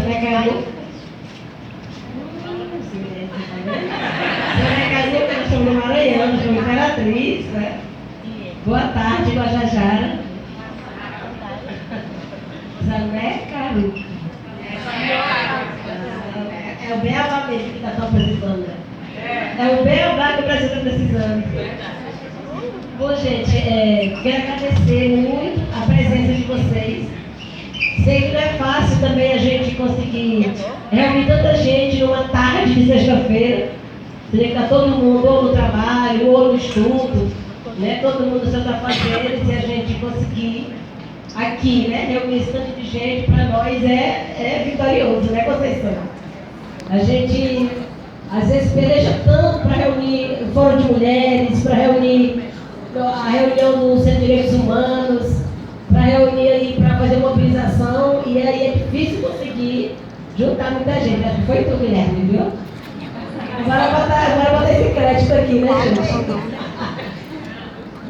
Soraya Caru. Soraya Caru, que nós somos do Maranhão, nós somos Imperatriz, né? Boa tarde, Guajajara. Zané Caru. É o Beabá mesmo que está só precisando. É o Beabá que o Brasil está precisando. Bom, gente, quero agradecer muito a presença de vocês. Sei que não é fácil também a gente conseguir reunir tanta gente numa tarde de sexta-feira. Teria que estar todo mundo ou no trabalho, ou no estudo, né? Todo mundo nos seus afazeres, e a gente conseguir aqui, né? Reunir esse tanto de gente, para nós é vitorioso, né, Conceição? A gente, às vezes, peleja tanto para reunir o Fórum de Mulheres, para reunir a reunião do Centro de Direitos Humanos, para reunir aí, para fazer mobilização, e aí é difícil conseguir juntar muita gente. Acho que foi tu, Guilherme, viu? Agora botar esse crédito aqui, né, gente?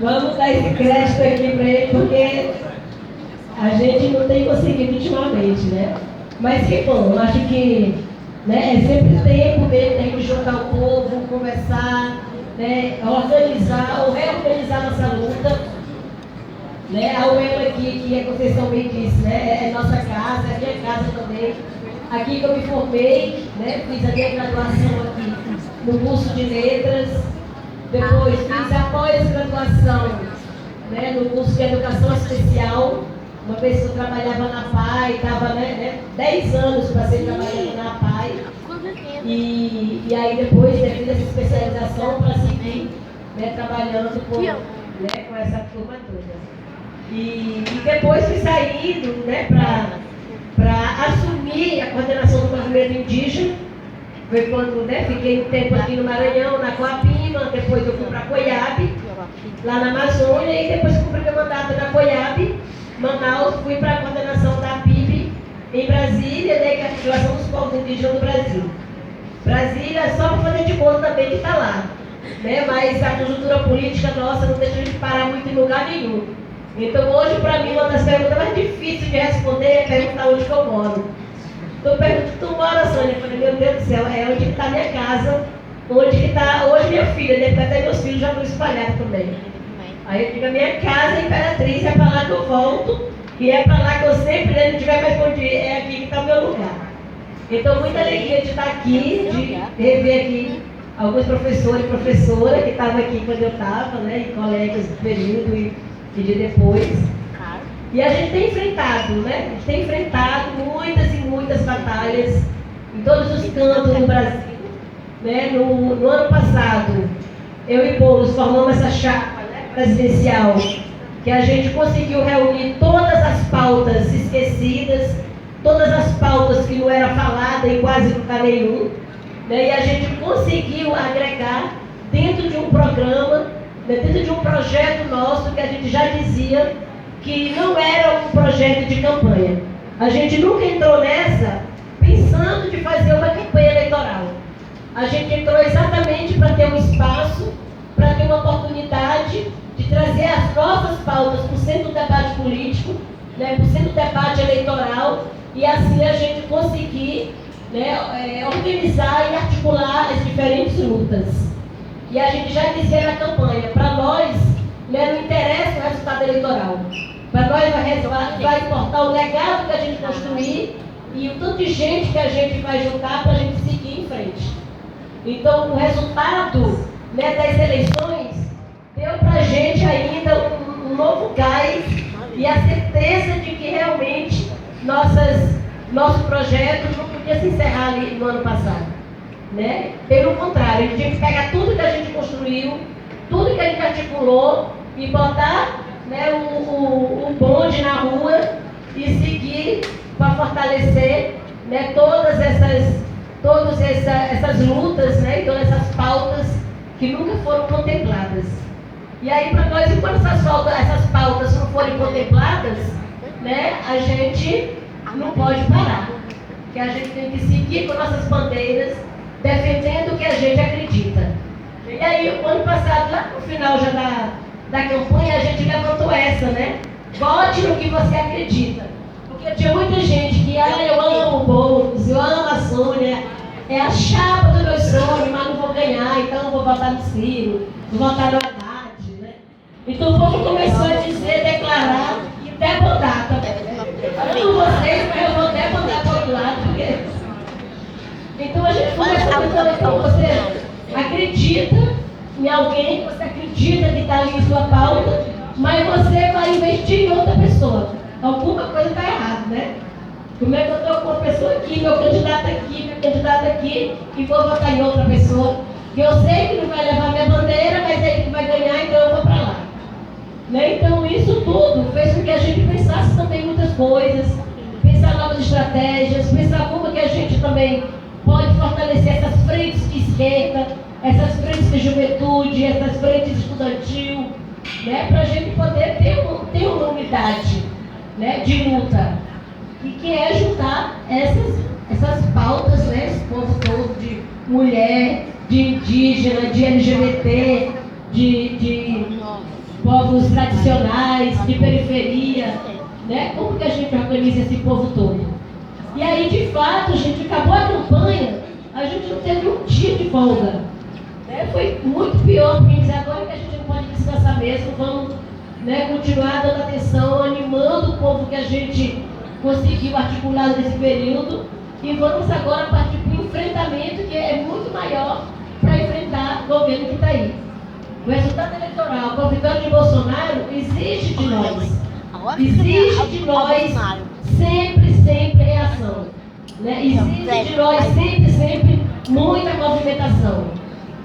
Vamos dar esse crédito aqui para ele, porque a gente não tem conseguido ultimamente, né? Mas que bom, acho que, né, é sempre tempo mesmo da gente juntar o povo, conversar, né, organizar ou reorganizar nossa luta. Né, a UEM aqui, que a Conceição bem disse, né, é nossa casa, é minha casa também. Aqui que eu me formei, né, fiz a minha graduação aqui no curso de letras, depois fiz a pós-graduação, né, no curso de educação especial. Uma vez que eu trabalhava na PAI, estava, né, 10 anos passei trabalhando na PAI. E aí depois fiz essa especialização para seguir, né, trabalhando com essa turma toda. E depois fui saindo, né, para assumir a coordenação do movimento indígena. Foi quando, né, fiquei um tempo aqui no Maranhão, na Coapima, depois eu fui para Coiabe, lá na Amazônia, e depois cumpri meu mandato na Coiabe, Manaus, fui para a coordenação da PIB em Brasília, né, que é a Articulação dos Povos Indígenas do Brasil. Brasília, só para fazer de conta também que está lá, né, mas a conjuntura política nossa não deixa a gente parar muito em lugar nenhum. Então hoje, para mim, uma das perguntas mais difíceis de responder é perguntar onde que eu moro. Então eu pergunto, tu mora, Sônia? Eu falei, meu Deus do céu, é onde está minha casa, onde que está hoje minha filha, né? Porque até meus filhos já estão espalhados também. Aí eu digo, a minha casa é Imperatriz, é para lá que eu volto, e é para lá que eu sempre, né, não tiver mais onde ir, é aqui que está o meu lugar. Então, muita alegria de estar aqui, de rever aqui alguns professores e professoras que estavam aqui quando eu estava, né, e colegas do período e de depois. E a gente tem enfrentado, né? A gente tem enfrentado muitas e muitas batalhas em todos os cantos do Brasil. Né? No ano passado, eu e Boulos formamos essa chapa, né, presidencial, que a gente conseguiu reunir todas as pautas esquecidas, todas as pautas que não eram faladas em quase lugar nenhum, né? E a gente conseguiu agregar dentro de um programa, dentro de um projeto nosso que a gente já dizia que não era um projeto de campanha. A gente nunca entrou nessa pensando de fazer uma campanha eleitoral. A gente entrou exatamente para ter um espaço, para ter uma oportunidade de trazer as nossas pautas para o centro do debate político, né, para o centro do debate eleitoral, e assim a gente conseguir, né, organizar e articular as diferentes lutas. E a gente já dizia na campanha, para nós, né, não interessa o resultado eleitoral. Para nós vai importar o legado que a gente construir e o tanto de gente que a gente vai juntar para a gente seguir em frente. Então, o resultado, né, das eleições deu para a gente ainda um novo gás e a certeza de que realmente nosso projeto não podia se encerrar ali no ano passado. Né? Pelo contrário, a gente tinha que pegar tudo que a gente construiu, tudo que a gente articulou e botar, né, o bonde na rua e seguir para fortalecer, né, todas essas lutas, né, e todas essas pautas que nunca foram contempladas. E aí, para nós, enquanto essas pautas não forem contempladas, né, a gente não pode parar. Porque a gente tem que seguir com nossas bandeiras, defendendo o que a gente acredita. E aí, o ano passado, lá no final já da campanha, a gente levantou essa, né? Vote no que você acredita. Porque tinha muita gente que, eu amo o Boulos, É a chapa do meu sonho, mas não vou ganhar, então eu vou votar no Ciro, vou votar no Haddad, né? Então o povo começou a dizer, declarar e debotar também. Eu não vocês, mas eu vou debotar para o outro lado, porque... Então a gente começou a dizer, então você acredita em alguém, você acredita que está ali em sua pauta, mas você vai investir em outra pessoa. Alguma coisa está errada, né? Como é que eu estou com uma pessoa aqui, meu candidato aqui, e vou votar em outra pessoa, que eu sei que não vai levar minha bandeira, mas é ele que vai ganhar, então eu vou para lá. Né? Então isso tudo fez com que a gente pensasse também muitas coisas, pensar novas estratégias, pensar como que a gente também pode fortalecer essas frentes de esquerda, essas frentes de juventude, essas frentes estudantil, né? Para a gente poder ter uma unidade, né? De luta. E que é juntar essas pautas, né? Esse povo todo de mulher, de indígena, de LGBT, de povos tradicionais, de periferia, né? Como que a gente organiza esse povo todo? E aí, de fato, a gente acabou a campanha, a gente não teve um dia de folga. Né? Foi muito pior, porque dizer agora que a gente não pode descansar mesmo, vamos, né, continuar dando atenção, animando o povo que a gente conseguiu articular nesse período, e vamos agora partir para o enfrentamento, que é muito maior para enfrentar o governo que está aí. O resultado eleitoral com a vitória de Bolsonaro exige de nós. Exige de nós sempre reação. Né? Exige de nós sempre muita movimentação.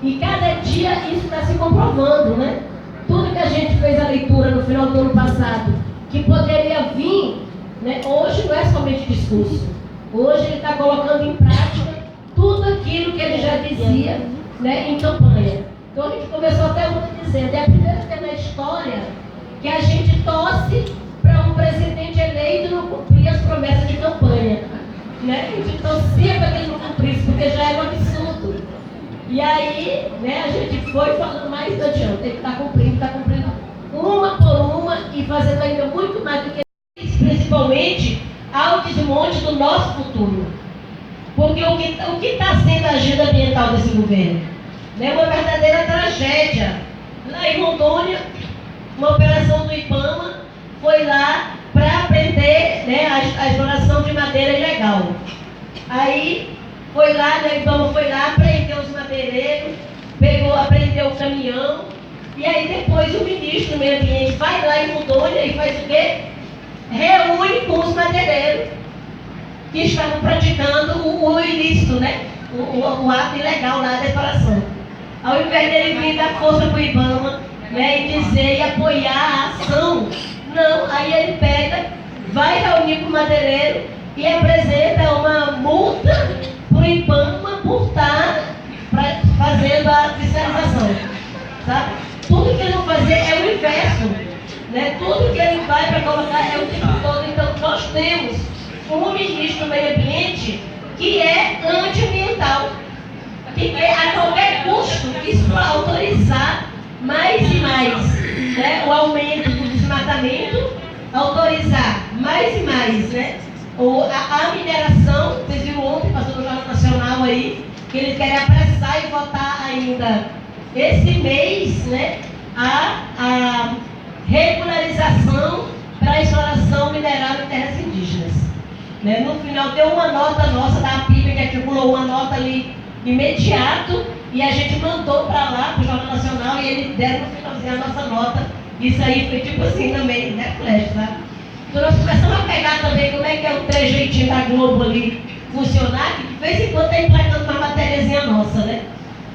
E cada dia isso está se comprovando, né? Tudo que a gente fez a leitura no final do ano passado, que poderia vir, né? Hoje não é somente discurso. Hoje ele está colocando em prática tudo aquilo que ele já dizia, né, em campanha. Então a gente começou até muito dizendo, é a primeira vez na história que a gente torce para um presidente eleito não cumprir as promessas de campanha. Né? A gente torcia para que ele não cumprisse, porque já era um absurdo. E aí, né, a gente foi falando mais do adiante, tem que estar cumprindo uma por uma e fazendo ainda muito mais do que isso, principalmente ao desmonte do nosso futuro. Porque o que está sendo a agenda ambiental desse governo? É uma verdadeira tragédia. Lá em Rondônia, uma operação do IBAMA foi lá para prender, né, a exploração de madeira ilegal. Aí foi lá, né, o IBAMA foi lá, prendeu os madeireiros, apreendeu o caminhão, e aí depois o ministro do Meio Ambiente vai lá em Rondônia e faz o quê? Reúne com os madeireiros que estavam praticando o ilícito, né? O ato ilegal lá da exploração. Ao invés dele vir dar força para o IBAMA, né, e dizer e apoiar a ação, não, aí ele pega, vai reunir com o madeireiro e apresenta uma multa para o IBAMA por estar fazendo a fiscalização. Sabe? Tudo que ele vai fazer é o inverso. Né? Tudo que ele vai para colocar é o tempo todo. Então nós temos um ministro do Meio Ambiente que é antiambiental, que quer a qualquer custo autorizar mais e mais, né, o aumento do desmatamento, autorizar mais e mais, né, a mineração. Vocês viram ontem, passou no Jornal Nacional aí, que eles querem apressar e votar ainda esse mês, né, a regularização para a exploração mineral em terras indígenas. Né? No final deu uma nota nossa da APIB, que articulou uma nota ali imediato, e a gente mandou para lá, para o Jornal Nacional, e eles deram no finalzinho a nossa nota. Isso aí foi tipo assim também, né, Flash, sabe? Então nós começamos a pegar também como é que é o trejeitinho da Globo ali funcionar, que de vez em quando está emplacando uma matériazinha nossa, né?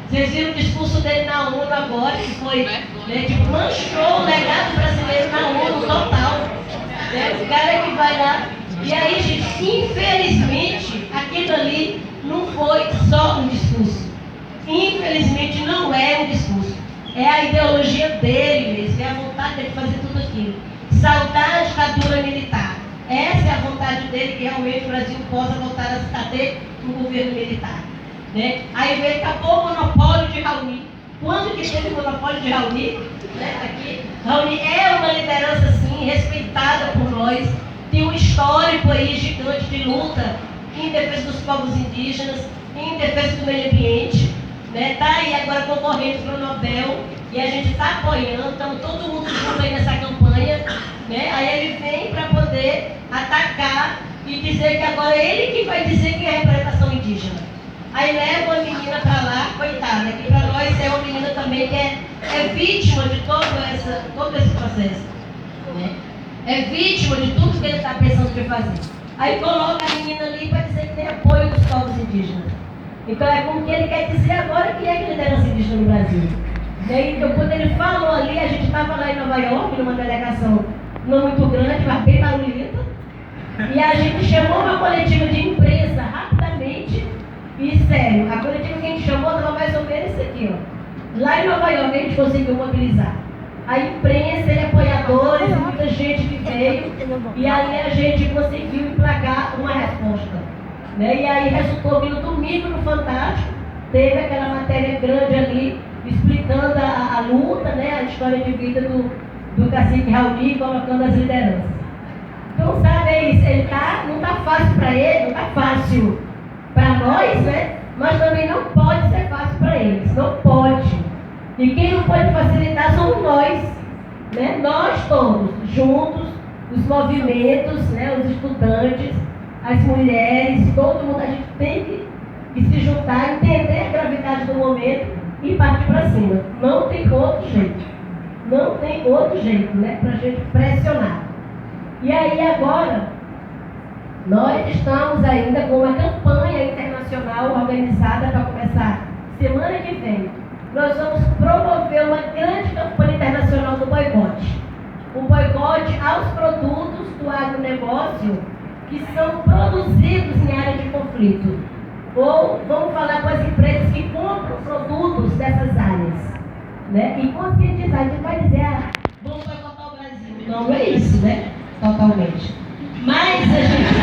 Vocês viram o discurso dele na ONU agora, que foi, né, tipo, manchou o legado brasileiro na ONU total. Né? O cara que vai lá. E aí, gente, infelizmente, aquilo ali não foi só um discurso. Infelizmente, não é um discurso. É a ideologia dele mesmo, é a vontade dele de fazer tudo aquilo. Saudar a ditadura militar. Essa é a vontade dele, que realmente o Brasil possa voltar a se ter um governo militar. Né? Aí veio, acabou o monopólio de Raoni. Quando que teve o monopólio de Raoni? Né? Aqui, Raoni é uma liderança, sim, respeitada por nós. Tem um histórico aí gigante de luta em defesa dos povos indígenas, em defesa do meio ambiente, né? Está aí agora concorrendo para o Nobel e a gente está apoiando, estamos todo mundo junto aí nessa campanha, né? Aí ele vem para poder atacar e dizer que agora é ele que vai dizer quem é a representação indígena. Aí leva uma menina para lá, coitada, que para nós é uma menina também que é vítima de todo esse processo, né? É vítima de tudo que ele está pensando de fazer. Aí coloca a menina ali para dizer que tem apoio dos povos indígenas. Então é como que ele quer dizer agora que é liderança indígena no Brasil. Então quando ele falou ali, a gente estava lá em Nova York, numa delegação não muito grande, mas bem barulhenta, e a gente chamou uma coletiva de imprensa rapidamente, e sério, a coletiva que a gente chamou estava mais ou menos isso aqui, ó. Lá em Nova York a gente conseguiu mobilizar a imprensa e apoiadores, muita gente que veio, e aí a gente conseguiu emplacar uma resposta, né? E aí resultou que no domingo no Fantástico teve aquela matéria grande ali explicando a luta, né? A história de vida do cacique Raoni, colocando as lideranças. Então, sabe, é isso, não está fácil para ele, não está fácil para nós, né? Mas também não pode ser fácil para eles, não pode. E quem não pode facilitar somos nós, né? Nós todos, juntos, os movimentos, né? Os estudantes, as mulheres, todo mundo, a gente tem que se juntar, entender a gravidade do momento e partir para cima. Não tem outro jeito. Não tem outro jeito, né? Para a gente pressionar. E aí agora, nós estamos ainda com uma campanha internacional organizada para começar semana que vem. Nós vamos promover uma grande campanha internacional do boicote. Um boicote aos produtos do agronegócio que são produzidos em área de conflito. Ou vamos falar com as empresas que compram produtos dessas áreas, né? E conscientizar, a gente vai dizer, vamos boicotar o Brasil. Não é isso, né? Totalmente. Mas a gente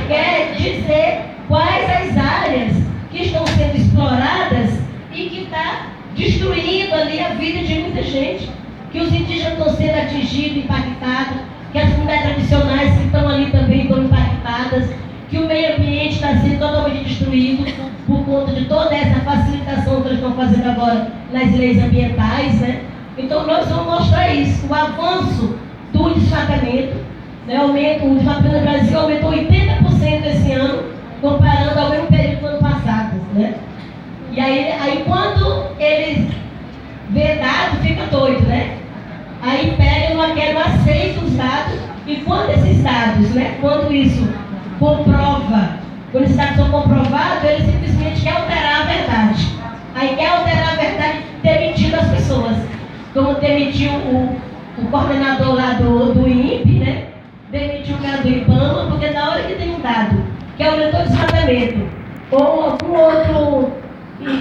quer dizer quais as áreas que estão sendo exploradas e que está destruindo ali a vida de muita gente, que os indígenas estão sendo atingidos, impactados, que as comunidades tradicionais que estão ali também estão impactadas, que o meio ambiente está sendo totalmente destruído por conta de toda essa facilitação que eles estão fazendo agora nas leis ambientais, né? Então nós vamos mostrar isso, o avanço do desmatamento, né? O desmatamento no Brasil aumentou 80% esse ano, comparando ao mesmo período do ano passado, né? E aí quando eles vê dados, fica doido, né? Aí pega e não aceita os dados, e quando esses dados, né? Quando isso comprova, quando esses dados são comprovados, ele simplesmente quer alterar a verdade. Aí quer alterar a verdade demitindo as pessoas. Como demitiu o coordenador lá do INPE, né? Demitiu o cara do IBAMA, porque na hora que tem um dado que aumentou o desmatamento, ou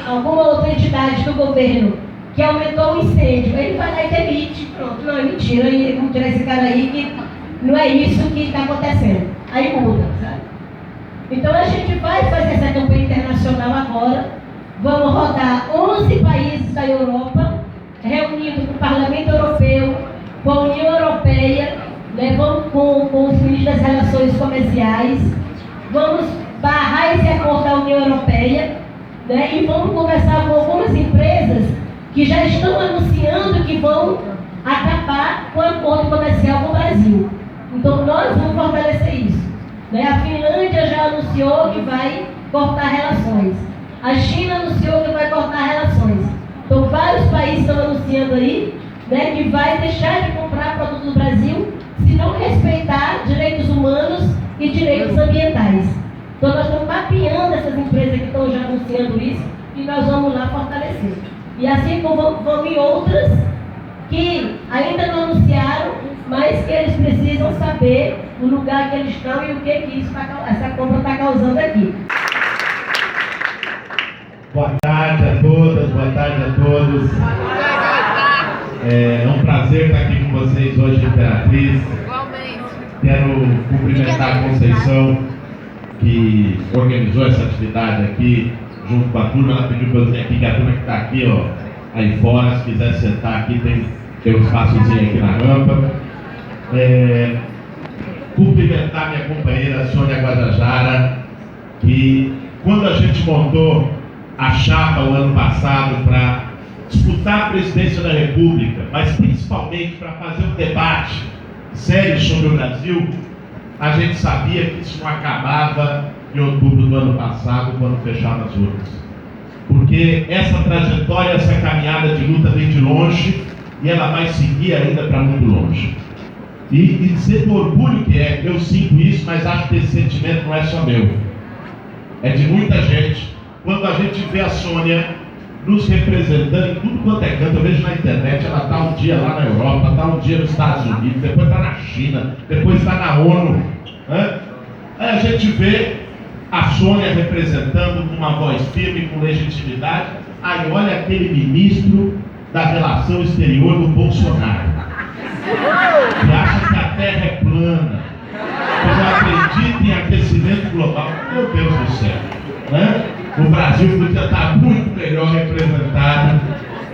alguma outra entidade do governo que aumentou o incêndio, ele vai lá e demite. Pronto, não é mentira, e vamos tirar esse cara aí que não é isso que está acontecendo. Aí muda, sabe? Então a gente vai fazer essa campanha internacional agora. Vamos rodar 11 países da Europa, reunindo com o Parlamento Europeu, com a União Europeia, né? Vamos com os ministros das Relações Comerciais, vamos barrar esse acordo da União Europeia, né? E vamos conversar com algumas empresas que já estão anunciando que vão acabar com o acordo comercial com o Brasil. Então nós vamos fortalecer isso, né? A Finlândia já anunciou que vai cortar relações. A China anunciou que vai cortar relações. Então vários países estão anunciando aí, né, que vai deixar de comprar produtos do Brasil se não respeitar direitos humanos e direitos ambientais. Então nós estamos mapeando essas empresas que estão já anunciando isso e nós vamos lá fortalecer. E assim como vamos em outras que ainda não anunciaram, mas que eles precisam saber o lugar que eles estão e o que essa compra está causando aqui. Boa tarde a todas, boa tarde a todos. É um prazer estar aqui com vocês hoje, Imperatriz. Quero cumprimentar a Conceição, que organizou essa atividade aqui, junto com a turma. Ela pediu para eu vir aqui, que a turma que está aqui, ó, aí fora, se quiser sentar aqui, tem um espaçozinho aqui na rampa. cumprimentar minha companheira Sônia Guajajara, que quando a gente montou a chapa o ano passado para disputar a presidência da República, mas principalmente para fazer um debate sério sobre o Brasil, a gente sabia que isso não acabava em outubro do ano passado, quando fecharam as urnas. Porque essa trajetória, essa caminhada de luta vem de longe e ela vai seguir ainda para muito longe. E dizer do orgulho que é, eu sinto isso, mas acho que esse sentimento não é só meu. É de muita gente. Quando a gente vê a Sônia nos representando em tudo quanto é canto, eu vejo na internet, ela está um dia lá na Europa, está um dia nos Estados Unidos, depois está na China, depois está na ONU. Né? Aí a gente vê a Sônia representando com uma voz firme, com legitimidade. Aí olha aquele ministro da relação exterior do Bolsonaro, que acha que a Terra é plana, que não acredita em aquecimento global. Meu Deus do céu, né? O Brasil podia estar muito melhor representado,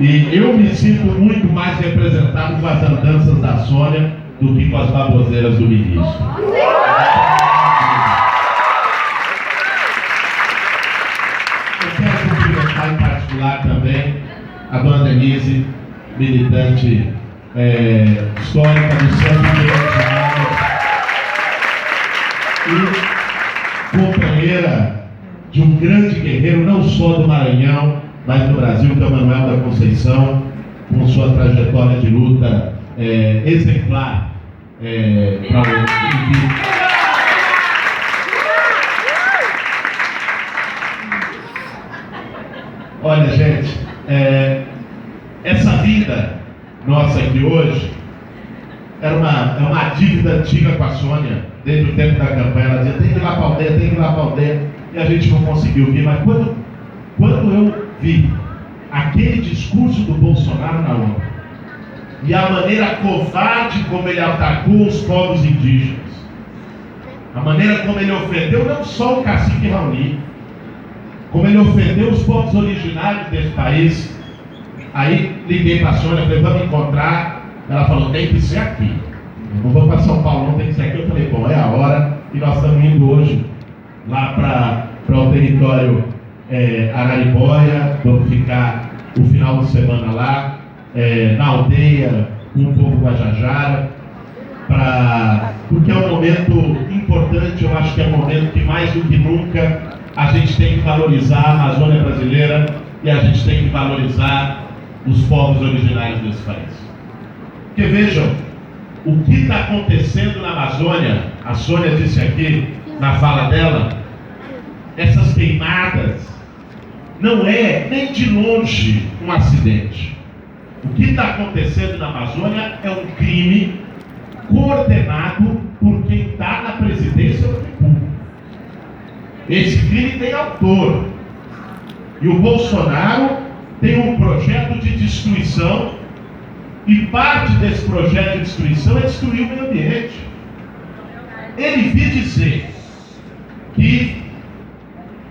e eu me sinto muito mais representado com as andanças da Sônia do que com as baboseiras do ministro. Eu quero cumprimentar em particular também a dona Denise, militante histórica do Centro de e companheira de um grande guerreiro, não só do Maranhão, mas do Brasil, que é o Manuel da Conceição, com sua trajetória de luta exemplar para o Olha, gente, essa vida nossa aqui hoje é uma dívida antiga com a Sônia, desde o tempo da campanha. Ela dizia, tem que ir lá para a aldeia, tem que ir lá para a aldeia, e a gente não conseguiu vir. Mas quando eu vi aquele discurso do Bolsonaro na ONU, e a maneira covarde como ele atacou os povos indígenas, a maneira como ele ofendeu não só o cacique Raoni, como ele ofendeu os povos originários desse país. Aí liguei para a Sônia, falei, vamos encontrar. Ela falou, tem que ser aqui, eu não vou para São Paulo, não, tem que ser aqui. Eu falei, bom, é a hora, e nós estamos indo hoje lá para o território Araribóia. Vamos ficar o final de semana lá, na aldeia, com o povo Guajajara, porque é um momento importante. Eu acho que é um momento que mais do que nunca a gente tem que valorizar a Amazônia brasileira e a gente tem que valorizar os povos originários desse país. Porque vejam, o que está acontecendo na Amazônia, a Sônia disse aqui na fala dela, essas queimadas não é nem de longe um acidente. O que está acontecendo na Amazônia é um crime coordenado por quem está na presidência da República. Esse crime tem autor. E o Bolsonaro tem um projeto de destruição, e parte desse projeto de destruição é destruir o meio ambiente. Ele vi dizer que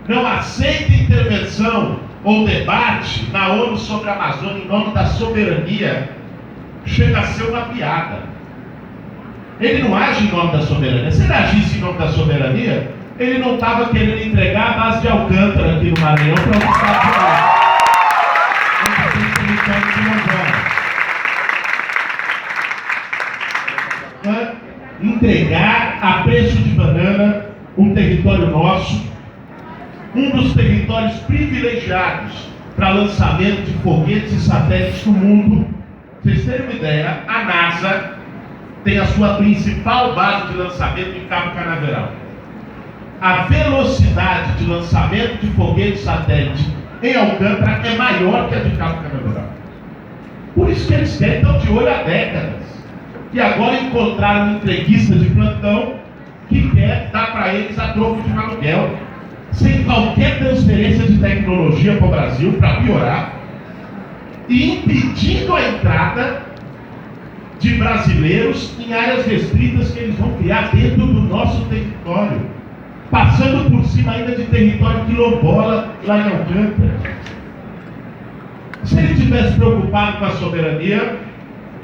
não aceita intervenção ou debate na ONU sobre a Amazônia em nome da soberania. Chega a ser uma piada. Ele não age em nome da soberania. Se ele agisse em nome da soberania, ele não estava querendo entregar a base de Alcântara aqui no Maranhão para os Estados Unidos. Entregar a preço de banana um território nosso, um dos territórios privilegiados para lançamento de foguetes e satélites do mundo. Pra vocês terem uma ideia, a NASA tem a sua principal base de lançamento em Cabo Canaveral. A velocidade de lançamento de foguetes satélite em Alcântara é maior que a de Cabo Canaveral. Por isso que eles estão de olho há décadas. E agora encontraram um entreguista de plantão que quer dar para eles a troco de um aluguel, sem qualquer transferência de tecnologia para o Brasil, para piorar, e impedindo a entrada de brasileiros em áreas restritas que eles vão criar dentro do nosso território, passando por cima ainda de território quilombola lá em Alcântara. Se ele tivesse preocupado com a soberania,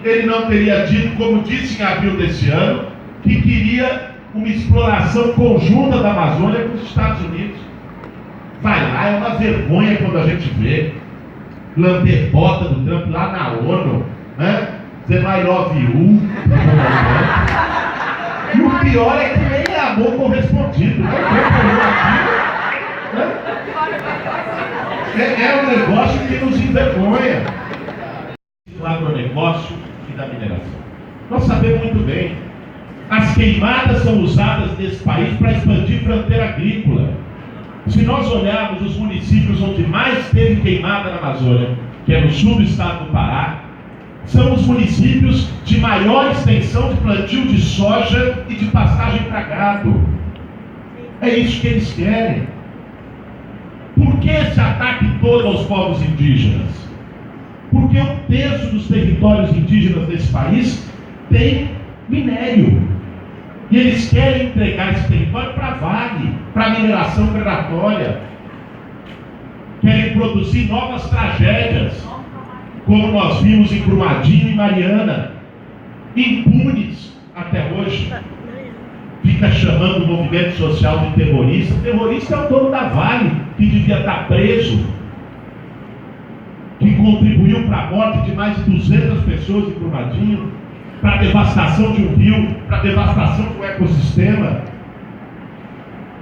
ele não teria dito, como disse em abril desse ano, que queria uma exploração conjunta da Amazônia com os Estados Unidos. Vai lá, é uma vergonha quando a gente vê lamber bota do Trump lá na ONU, né? Dizendo I love you. E o pior é que nem é amor correspondido. Né? É um negócio que nos envergonha. Do agronegócio e da mineração. Nós sabemos muito bem. As queimadas são usadas nesse país para expandir fronteira agrícola. Se nós olharmos os municípios onde mais teve queimada na Amazônia, que é no sul do estado do Pará, são os municípios de maior extensão de plantio de soja e de pastagem para gado. É isso que eles querem. Por que esse ataque todo aos povos indígenas? Porque um terço dos territórios indígenas desse país tem minério. E eles querem entregar esse território para Vale, para mineração predatória. Querem produzir novas tragédias, como nós vimos em Brumadinho e Mariana, impunes até hoje. Fica chamando o movimento social de terrorista. O terrorista é o dono da Vale, que devia estar preso, que contribuiu para a morte de mais de 200 pessoas em Brumadinho, para a devastação de um rio, para a devastação do ecossistema.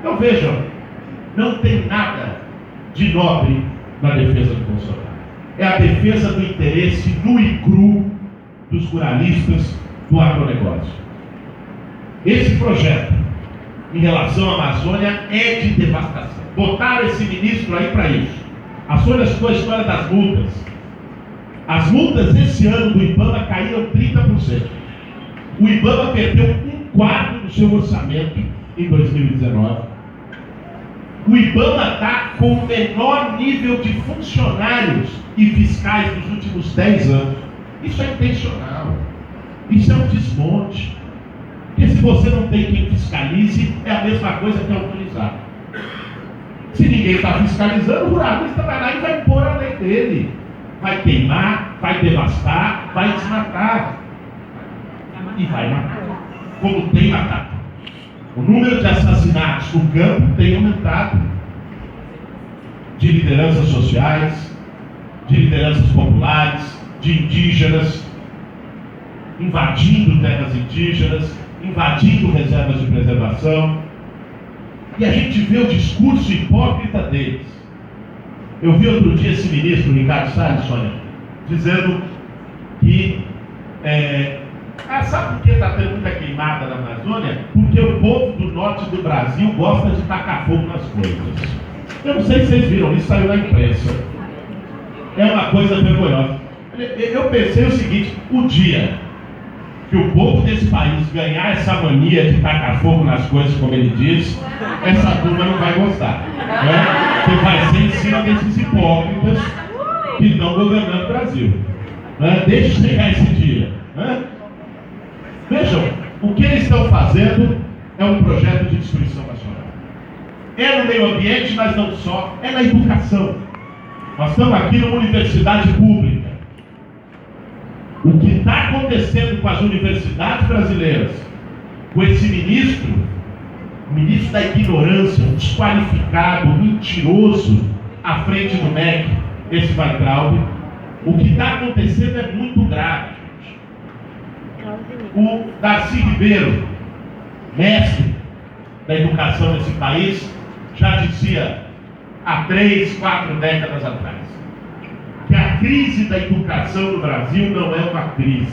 Então vejam, não tem nada de nobre na defesa do Bolsonaro. É a defesa do interesse nu e cru dos ruralistas, do agronegócio. Esse projeto, em relação à Amazônia, é de devastação. Botaram esse ministro aí para isso. A Sônia citou a história das multas. As multas esse ano do IBAMA caíram 30%. O IBAMA perdeu 1/4 do seu orçamento em 2019. O IBAMA está com o menor nível de funcionários e fiscais nos últimos 10 anos. Isso é intencional. Isso é um desmonte. Porque se você não tem quem fiscalize, é a mesma coisa que autorizar. Se ninguém está fiscalizando, o ruralista vai lá e vai impor a lei dele. Vai queimar, vai devastar, vai desmatar. E vai matar. Como tem matado. O número de assassinatos no campo tem aumentado. De lideranças sociais, de lideranças populares, de indígenas, invadindo terras indígenas, invadindo reservas de preservação. E a gente vê o discurso hipócrita deles. Eu vi outro dia esse ministro, Ricardo Salles, Sônia, dizendo que sabe por que está tendo muita queimada na Amazônia? Porque o povo do norte do Brasil gosta de tacar fogo nas coisas. Eu não sei se vocês viram, isso saiu na imprensa. É uma coisa vergonhosa. Eu pensei o seguinte: o dia que o povo desse país ganhar essa mania de tacar fogo nas coisas, como ele diz, essa turma não vai gostar, né? Porque vai ser em cima desses hipócritas que estão governando o Brasil, né? Deixa chegar esse dia, né? Vejam, o que eles estão fazendo é um projeto de destruição nacional. É no meio ambiente, mas não só, é na educação. Nós estamos aqui numa universidade pública. O que está acontecendo com as universidades brasileiras, com esse ministro, o ministro da ignorância, um desqualificado, um mentiroso, à frente do MEC, esse Weintraub, o que está acontecendo é muito grave. O Darcy Ribeiro, mestre da educação nesse país, já dizia há 3, 4 décadas atrás que a crise da educação no Brasil não é uma crise,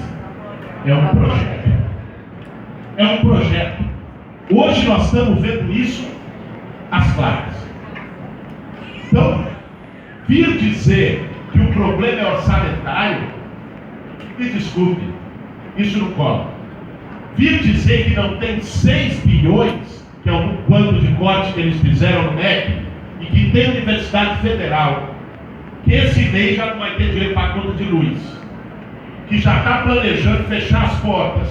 é um projeto. É um projeto. Hoje nós estamos vendo isso às claras. Então, vir dizer que o problema é orçamentário, me desculpe, isso não cola. Vir dizer que não tem 6 bilhões, que é o quanto de corte que eles fizeram no MEC, e que tem Universidade Federal, que esse mês já não vai ter dinheiro para a conta de luz, que já está planejando fechar as portas,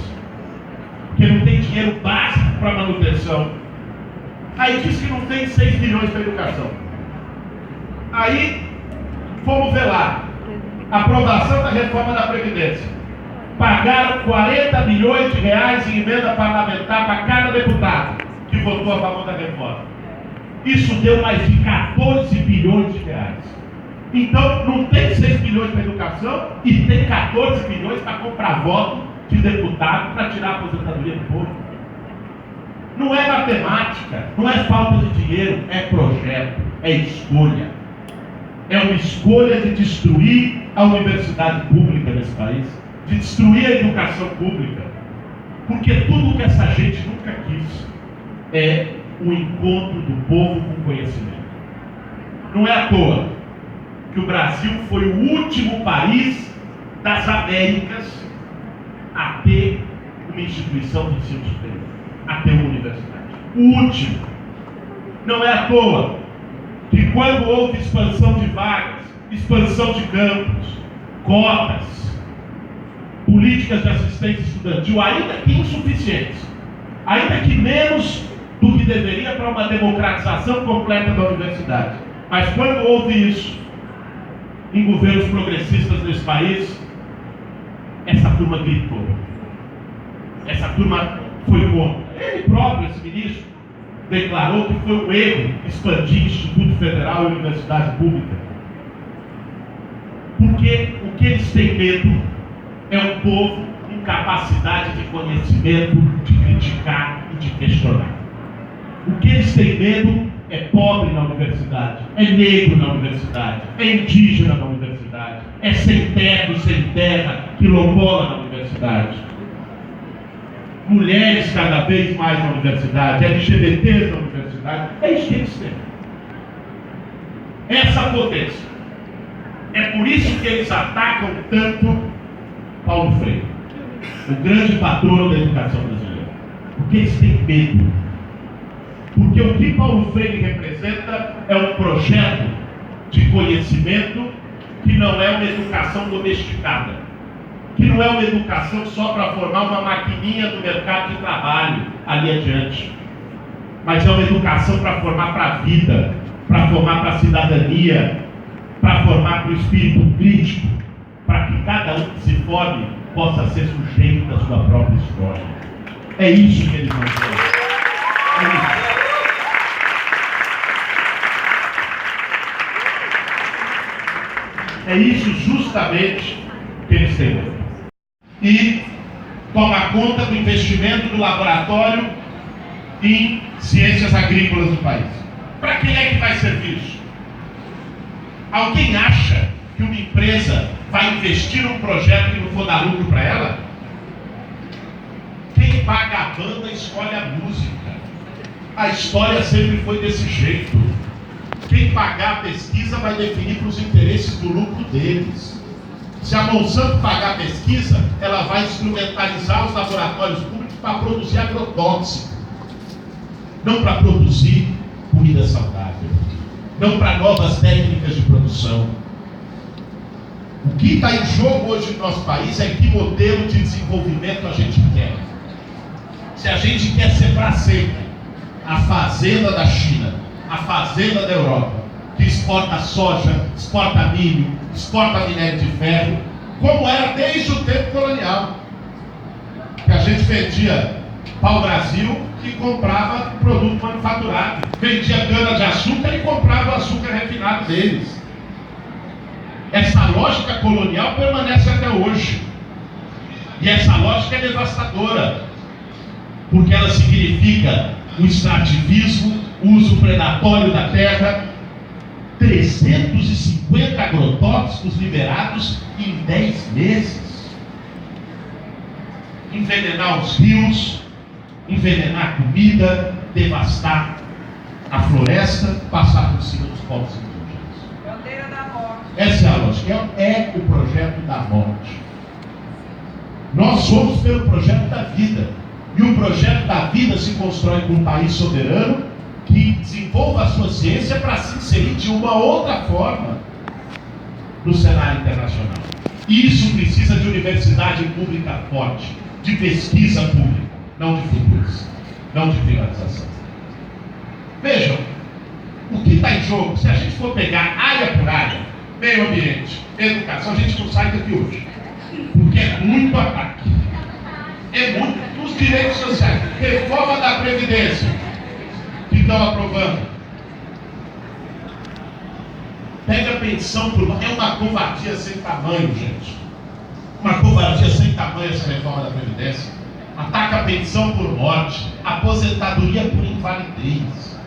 que não tem dinheiro básico para manutenção. Aí diz que não tem 6 bilhões para educação. Aí fomos ver lá, aprovação da reforma da Previdência. pagaram 40 milhões de reais em emenda parlamentar para cada deputado que votou a favor da reforma. Isso deu mais de 14 bilhões de reais. Então, não tem 6 bilhões para educação e tem 14 bilhões para comprar voto de deputado para tirar a aposentadoria do povo. Não é matemática, não é falta de dinheiro, é projeto, é escolha. É uma escolha de destruir a universidade pública nesse país, de destruir a educação pública. Porque tudo que essa gente nunca quis é o encontro do povo com conhecimento. Não é à toa que o Brasil foi o último país das Américas a ter uma instituição de ensino superior, a ter uma universidade. O último. Não é à toa que quando houve expansão de vagas, expansão de campos, cotas, políticas de assistência estudantil, ainda que insuficientes, ainda que menos do que deveria para uma democratização completa da universidade. Mas quando houve isso em governos progressistas nesse país, essa turma gritou. Essa turma foi contra. Ele próprio, esse ministro, declarou que foi um erro expandir Instituto Federal e Universidade Pública. Porque o que eles têm medo é um povo com capacidade de conhecimento, de criticar e de questionar. O que eles têm medo é pobre na universidade, é negro na universidade, é indígena na universidade, é sem teto, sem terra, quilombola na universidade. Mulheres cada vez mais na universidade, LGBTs na universidade, é isso que eles têm. Essa potência. É por isso que eles atacam tanto Paulo Freire, o grande patrono da educação brasileira. Porque eles têm medo. Porque o que Paulo Freire representa é um projeto de conhecimento que não é uma educação domesticada, que não é uma educação só para formar uma maquininha do mercado de trabalho ali adiante, mas é uma educação para formar para a vida, para formar para a cidadania, para formar para o espírito crítico, para que cada um que se forme possa ser sujeito da sua própria história. É isso que eles vão fazer. É isso. É isso justamente que eles têm medo. E toma conta do investimento do laboratório em ciências agrícolas do país. Para quem é que vai servir isso? Alguém acha que uma empresa vai investir num projeto que não for dar lucro para ela? Quem paga a banda escolhe a música. A história sempre foi desse jeito. Quem pagar a pesquisa vai definir para os interesses do lucro deles. Se a Monsanto pagar a pesquisa, ela vai instrumentalizar os laboratórios públicos para produzir agrotóxico, não para produzir comida saudável, não para novas técnicas de produção. O que está em jogo hoje no nosso país é que modelo de desenvolvimento a gente quer. Se a gente quer ser para sempre a fazenda da China, a fazenda da Europa, que exporta soja, exporta milho, exporta minério de ferro, como era desde o tempo colonial, que a gente vendia pau-brasil e comprava produto manufaturado, vendia cana-de-açúcar e comprava o açúcar refinado deles. Essa lógica colonial permanece até hoje, e essa lógica é devastadora, porque ela significa o extrativismo, o uso predatório da terra, 350 agrotóxicos liberados em 10 meses. Envenenar os rios, envenenar a comida, devastar a floresta, passar por cima dos povos indígenas. Bandeira da morte. Essa é a lógica, é o projeto da morte. Nós somos pelo projeto da vida. E o projeto da vida se constrói com um país soberano que desenvolva a sua ciência para se inserir de uma outra forma no cenário internacional. E isso precisa de universidade pública forte, de pesquisa pública, não de futuros, não de privatização. Vejam, o que está em jogo, se a gente for pegar área por área, meio ambiente, educação, a gente não sai daqui hoje. Porque é muito ataque. É muito. Os direitos sociais, reforma da Previdência, que estão aprovando. Pega a pensão por... É uma covardia sem tamanho, gente. Uma covardia sem tamanho essa reforma da Previdência. Ataca a pensão por morte, aposentadoria por invalidez.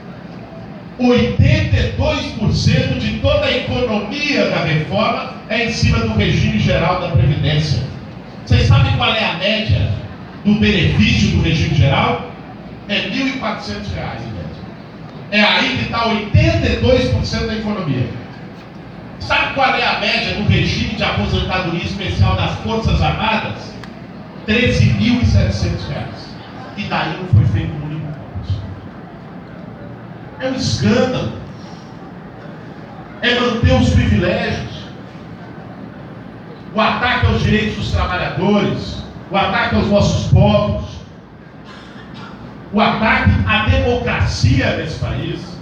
82% de toda a economia da reforma é em cima do regime geral da Previdência. Vocês sabem qual é a média do benefício do regime geral? É R$ 1.400 em média. É aí que está 82% da economia. Sabe qual é a média do regime de aposentadoria especial das Forças Armadas? R$ 13.700. E daí não foi feito um único ponto. É um escândalo. É manter os privilégios. O ataque aos direitos dos trabalhadores. O ataque aos nossos povos. O ataque à democracia nesse país.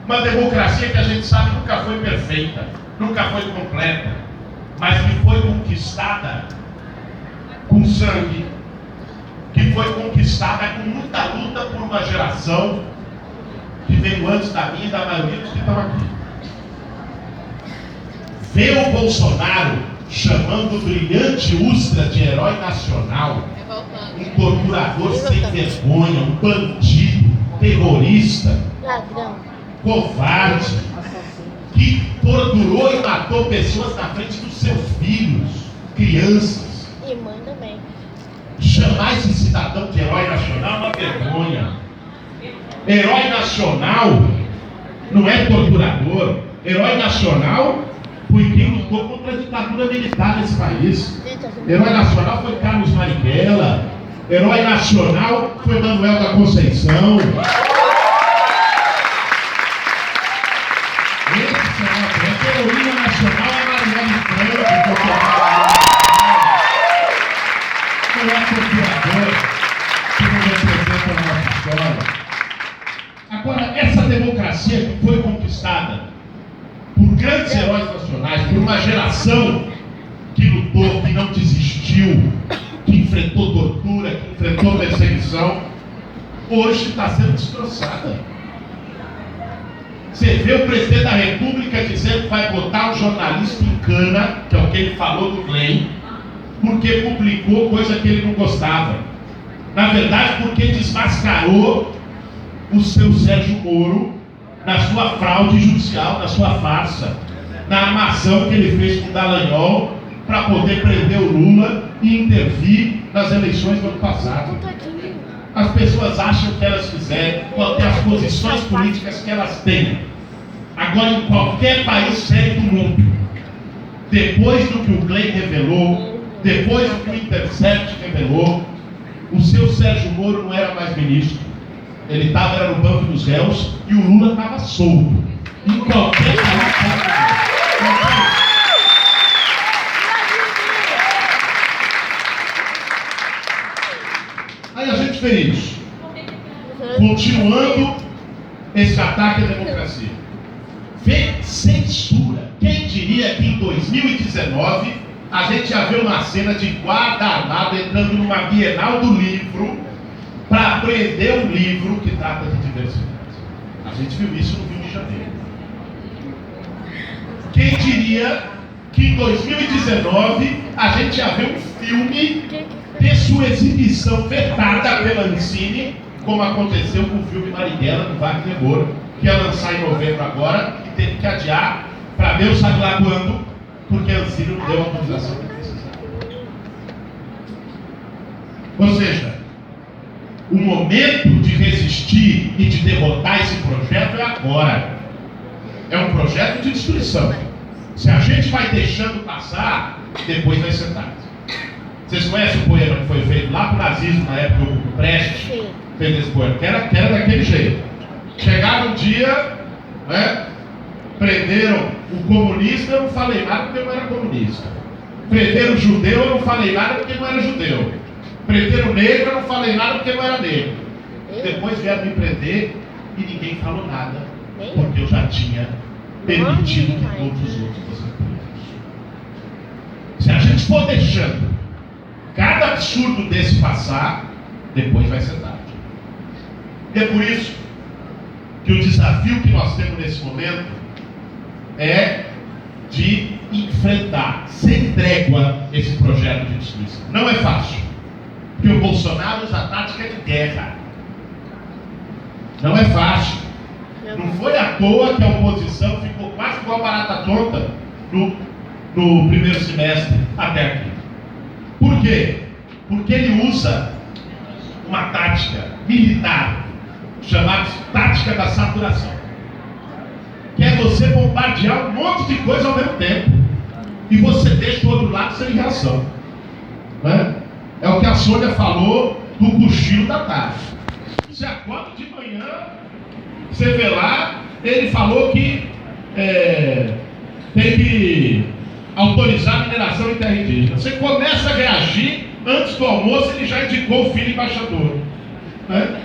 Uma democracia que a gente sabe nunca foi perfeita, nunca foi completa, mas que foi conquistada com sangue, que foi conquistada com muita luta por uma geração que veio antes da minha e da maioria dos que estão aqui. Ver o Bolsonaro chamando o brilhante Ustra de herói nacional, um torturador sem vergonha, um bandido, terrorista, Ladrão. covarde, que torturou e matou pessoas na frente dos seus filhos, crianças. E mãe também. Chamar esse cidadão de herói nacional é uma vergonha. Herói nacional não é torturador. Herói nacional foi quem lutou contra a ditadura militar nesse país. Herói nacional foi Carlos Marighella. Herói nacional foi Manuel da Conceição. A heroína nacional é Marielle Franco, não é torturador que não representa a nossa história. Agora, essa democracia que foi conquistada por grandes heróis nacionais, por uma geração que lutou, que não desistiu, que enfrentou tortura, que enfrentou perseguição, hoje está sendo destroçada. Você vê o presidente da República dizendo que vai botar um jornalista em cana, que é o que ele falou do Glenn, porque publicou coisa que ele não gostava. Na verdade, porque desmascarou o seu Sérgio Moro na sua fraude judicial, na sua farsa, na armação que ele fez com o Dallagnol para poder prender o Lula e intervir nas eleições do ano passado. As pessoas acham que elas quiserem, ter as posições políticas que elas têm. Agora, em qualquer país sério do mundo, depois do que o Glenn revelou, depois do que o Intercept revelou, o seu Sérgio Moro não era mais ministro. Ele estava no banco dos réus e o Lula estava solto. Em qualquer país. Aí a gente vê isso. Continuando esse ataque à democracia. Vê censura. Quem diria que em 2019 a gente já viu uma cena de guarda armado entrando numa Bienal do Livro para aprender um livro que trata de diversidade. A gente viu isso no Rio de Janeiro. Quem diria que em 2019 a gente já viu um filme ter sua exibição vetada pela Ancine, como aconteceu com o filme Marighella, do Wagner Moura, que ia lançar em novembro agora e teve que adiar para Deus sabe lá quando, porque a Ancine não deu a autorização que precisava. Ou seja, o momento de resistir e de derrotar esse projeto é agora. É um projeto de destruição. Se a gente vai deixando passar, depois vai ser tarde. Vocês conhecem o poema que foi feito lá para o nazismo, na época do Prestes? Fez esse poema, que era daquele jeito. Chegava um dia, né, prenderam o comunista, eu não falei nada porque eu não era comunista. Prenderam o judeu, eu não falei nada porque não era judeu. Prenderam o negro, eu não falei nada porque não era negro. Depois vieram me prender e ninguém falou nada, porque eu já tinha permitido que todos os outros fossem presos. Se a gente for deixando cada absurdo desse passar, depois vai ser tarde. E é por isso que o desafio que nós temos nesse momento é de enfrentar, sem trégua, esse projeto de destruição. Não é fácil, porque o Bolsonaro usa a tática de guerra. Não é fácil. Não foi à toa que a oposição ficou quase igual barata tonta no primeiro semestre até aqui. Por quê? Porque ele usa uma tática militar chamada tática da saturação, que é você bombardear um monte de coisa ao mesmo tempo e você deixa o outro lado sem reação, né? É o que a Sônia falou do cochilo da tarde. Você acorda de manhã, você vê lá, ele falou que tem que autorizar a mineração em terra indígena. Você começa a reagir, antes do almoço ele já indicou o filho embaixador, né?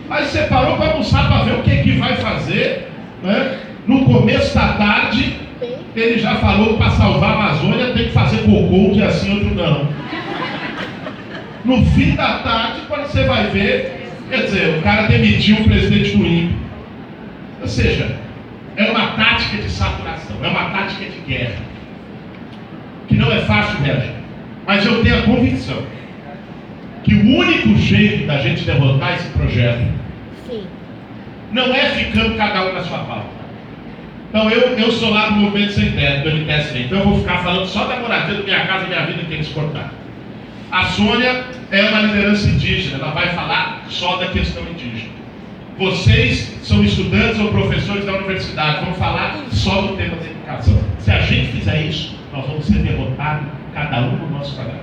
Aí você parou para almoçar para ver o que vai fazer, né? No começo da tarde, ele já falou que para salvar a Amazônia tem que fazer cocô, um dia assim, outro não. No fim da tarde, quando você vai ver, quer dizer, o cara demitiu o presidente do INPE. Ou seja, é uma tática de saturação, é uma tática de guerra, que não é fácil reagir. Mas eu tenho a convicção que o único jeito da gente derrotar esse projeto não é ficando cada um na sua pauta. Então eu sou lá do Movimento Sem Teto, do MTST, então eu vou ficar falando só da moradia da minha casa, minha vida, que eles cortaram. A Sônia é uma liderança indígena, ela vai falar só da questão indígena. Vocês são estudantes ou professores da universidade, vão falar só do tema da educação. Se a gente fizer isso, nós vamos ser derrotados, cada um no nosso quadrado.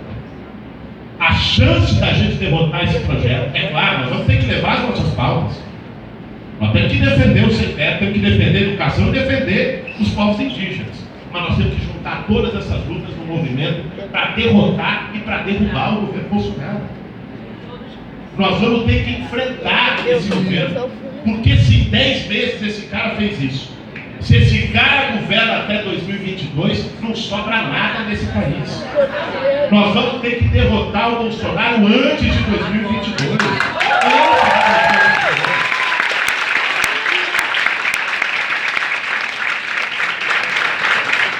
A chance da gente derrotar esse projeto, é claro, nós vamos ter que levar as nossas pautas. Nós temos que defender o sem teto, temos que defender a educação e defender os povos indígenas. Mas nós temos que juntar todas essas lutas no movimento para derrotar e para derrubar o governo Bolsonaro. Nós vamos ter que enfrentar esse governo, porque se em 10 meses esse cara fez isso, se esse cara governa até 2022, não sobra nada nesse país. Nós vamos ter que derrotar o Bolsonaro antes de 2022.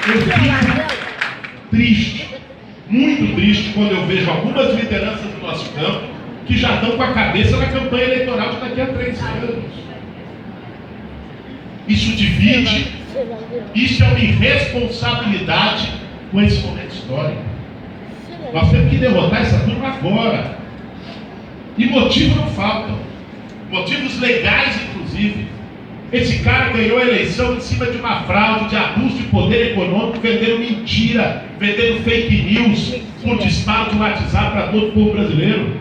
Eu fico triste, muito triste, quando eu vejo algumas lideranças do nosso campo que já estão com a cabeça na campanha eleitoral de daqui a 3 anos. Isso divide, isso é uma irresponsabilidade com esse momento histórico. Nós temos que derrotar essa turma agora. E motivos não faltam, motivos legais inclusive. Esse cara ganhou a eleição em cima de uma fraude, de abuso de poder econômico, vendendo mentira, vendendo fake news por disparo de WhatsApp para todo o povo brasileiro.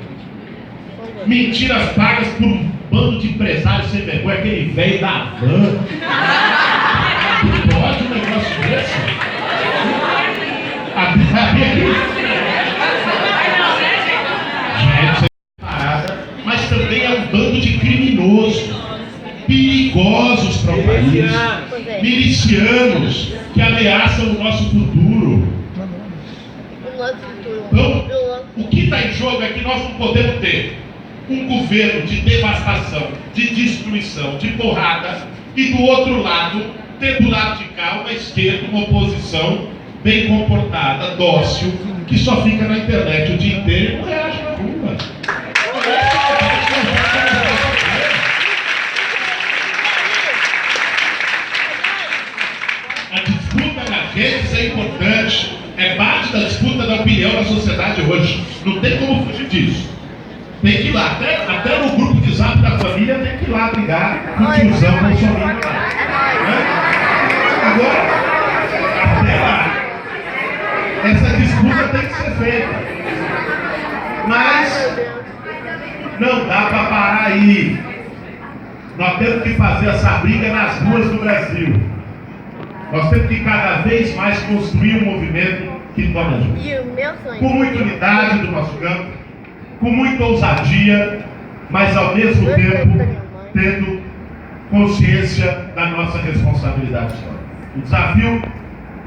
Mentiras pagas por um bando de empresários sem vergonha, aquele velho da van. Pode um negócio desse? Gente, parada, mas também é um bando de criminosos, perigosos para o país, milicianos que ameaçam o nosso futuro. Então, o que está em jogo é que nós não podemos ter um governo de devastação, de destruição, de porrada, e do outro lado, ter do lado de cá uma esquerda, uma oposição bem comportada, dócil, que só fica na internet o dia inteiro e não reage na rua. A disputa nas redes é importante, é parte da disputa da opinião da sociedade hoje. Não tem como fugir disso. Tem que ir lá, até no grupo de zap da família tem que ir lá brigar com o tiozão Bolsonaro. Agora, até lá, essa disputa tem que ser feita. Mas não dá para parar aí. Nós temos que fazer essa briga nas ruas do Brasil. Nós temos que cada vez mais construir um movimento que tome ajuda. Com muita unidade do nosso campo, com muita ousadia, mas ao mesmo tempo tendo consciência da nossa responsabilidade histórica. O desafio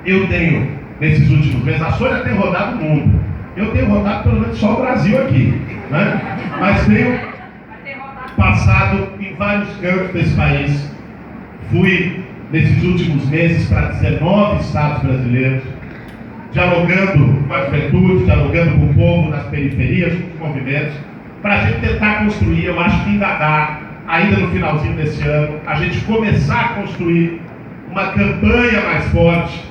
eu tenho nesses últimos meses. A Sônia tem rodado o mundo. Eu tenho rodado pelo menos só o Brasil aqui, né? Mas tenho passado em vários cantos desse país. Fui nesses últimos meses para 19 estados brasileiros, dialogando com a juventude, dialogando com o povo nas periferias, com os movimentos, para a gente tentar construir. Eu acho que ainda dá, ainda no finalzinho desse ano, a gente começar a construir uma campanha mais forte,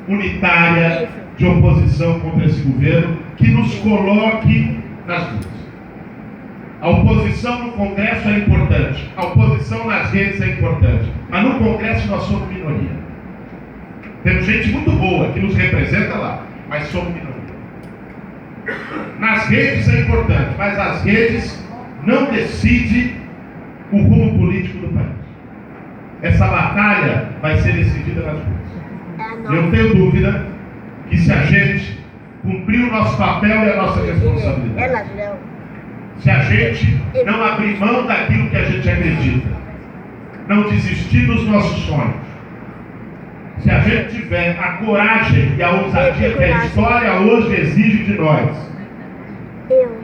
unitária, de oposição contra esse governo, que nos coloque nas ruas. A oposição no Congresso é importante, a oposição nas redes é importante, mas no Congresso nós somos minoria. Temos gente muito boa que nos representa lá, mas somos minoria. Nas redes é importante, mas as redes não decidem o rumo político do país. Essa batalha vai ser decidida nas ruas. Eu tenho dúvida que se a gente cumprir o nosso papel e a nossa responsabilidade, se a gente não abrir mão daquilo que a gente acredita, não desistir dos nossos sonhos, se a gente tiver a coragem e a ousadia que a história hoje exige de nós,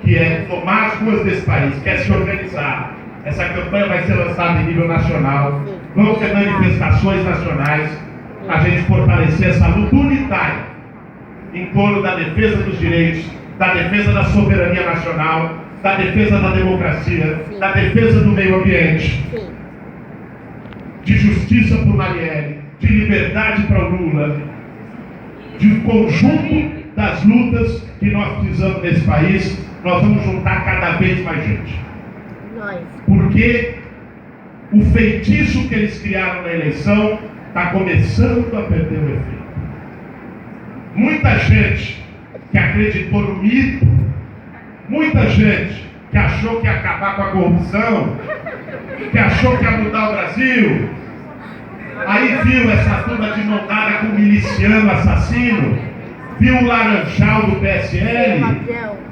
que é tomar as ruas desse país, que é se organizar. Essa campanha vai ser lançada em nível nacional, vão ter manifestações nacionais, a gente fortalecer essa luta unitária em torno da defesa dos direitos, da defesa da soberania nacional, da defesa da democracia, da defesa do meio ambiente, de justiça para o Marielle, de liberdade para o Lula, de conjunto das lutas que nós precisamos nesse país. Nós vamos juntar cada vez mais gente. Porque o feitiço que eles criaram na eleição está começando a perder o efeito. Muita gente que acreditou no mito, muita gente que achou que ia acabar com a corrupção, que achou que ia mudar o Brasil, aí viu essa turma de mão dada com um miliciano assassino, viu o laranjal do PSL,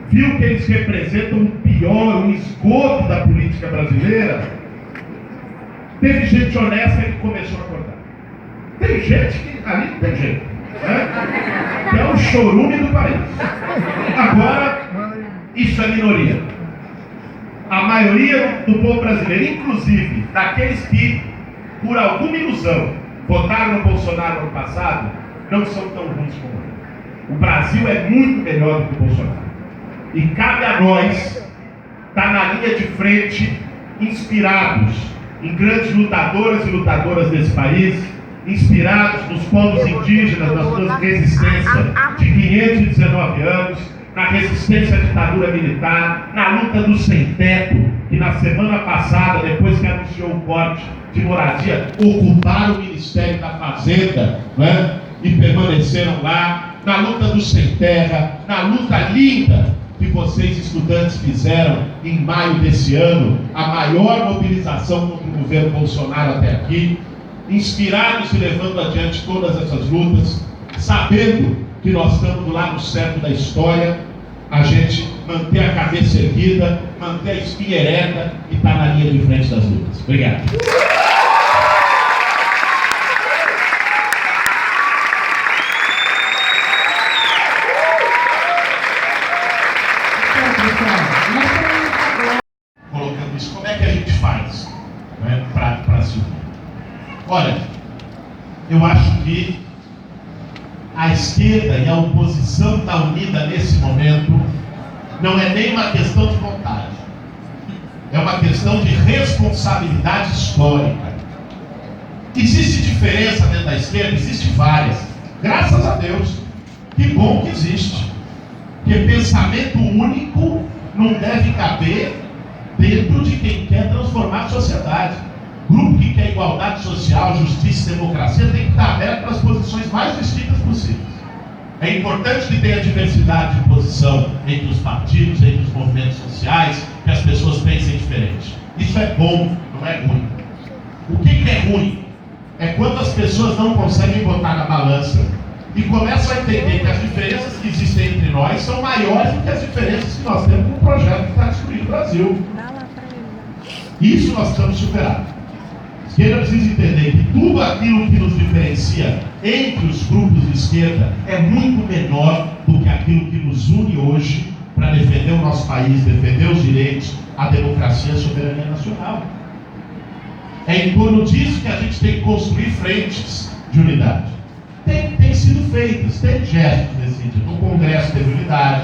viu que eles representam o pior, o esgoto da política brasileira. Teve gente honesta que começou a acordar. Tem gente que ali não tem jeito, né? Que é um chorume do país. Agora, isso é minoria. A maioria do povo brasileiro, inclusive daqueles que, por alguma ilusão, votaram no Bolsonaro no ano passado, não são tão ruins como ele. O Brasil é muito melhor do que o Bolsonaro. E cabe a nós estar na linha de frente, inspirados em grandes lutadoras e lutadoras desse país, inspirados nos povos indígenas, nas suas resistências de 519 anos, na resistência à ditadura militar, na luta do sem-teto, que na semana passada, depois que anunciou o corte de moradia, ocuparam o Ministério da Fazenda, né? E permaneceram lá, na luta do sem-terra, na luta linda que vocês estudantes fizeram em maio desse ano, a maior mobilização contra o governo Bolsonaro até aqui, inspirados e levando adiante todas essas lutas, sabendo que nós estamos do lado certo da história, a gente manter a cabeça erguida, manter a espinha ereta e estar na linha de frente das lutas. Obrigado. Colocando isso, como é que a gente faz, né, para se unir? Olha, eu acho que a esquerda e a oposição está unida nesse momento, não é nem uma questão de vontade, é uma questão de responsabilidade histórica. Existe diferença dentro da esquerda? Existe várias, graças a Deus, que bom que existe, porque pensamento único não deve caber dentro de quem quer transformar a sociedade. Grupo que quer igualdade social, justiça e democracia tem que estar aberto para as posições mais distintas possíveis. É importante que tenha diversidade de posição entre os partidos, entre os movimentos sociais, que as pessoas pensem diferente. Isso é bom, não é ruim. O que é ruim? É quando as pessoas não conseguem botar na balança e começam a entender que as diferenças que existem entre nós são maiores do que as diferenças que nós temos com o projeto que está destruindo o Brasil. Isso nós estamos superando. esquerda precisa entender que tudo aquilo que nos diferencia entre os grupos de esquerda é muito menor do que aquilo que nos une hoje para defender o nosso país, defender os direitos, a democracia e a soberania nacional. É em torno disso que a gente tem que construir frentes de unidade. Tem sido feitas, tem gestos nesse sentido. No Congresso teve unidade.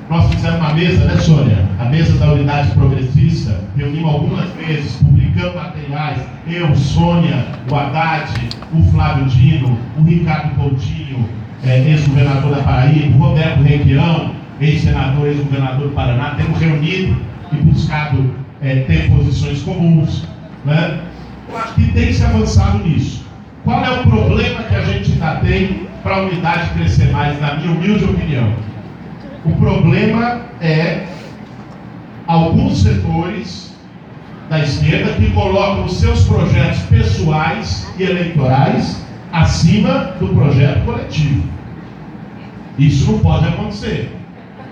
Nós fizemos uma mesa, né, Sônia? A mesa da unidade progressista. Reunimos algumas vezes, publicamos materiais. Eu, Sônia, o Haddad, o Flávio Dino, o Ricardo Coutinho, ex-governador da Paraíba, o Roberto Requião, ex-senador, ex-governador do Paraná. Temos reunido e buscado ter posições comuns, né? Eu acho que tem que se avançado nisso. Qual é o problema que a gente ainda tem para a unidade crescer mais, na minha humilde opinião? O problema é alguns setores da esquerda que colocam os seus projetos pessoais e eleitorais acima do projeto coletivo. Isso não pode acontecer.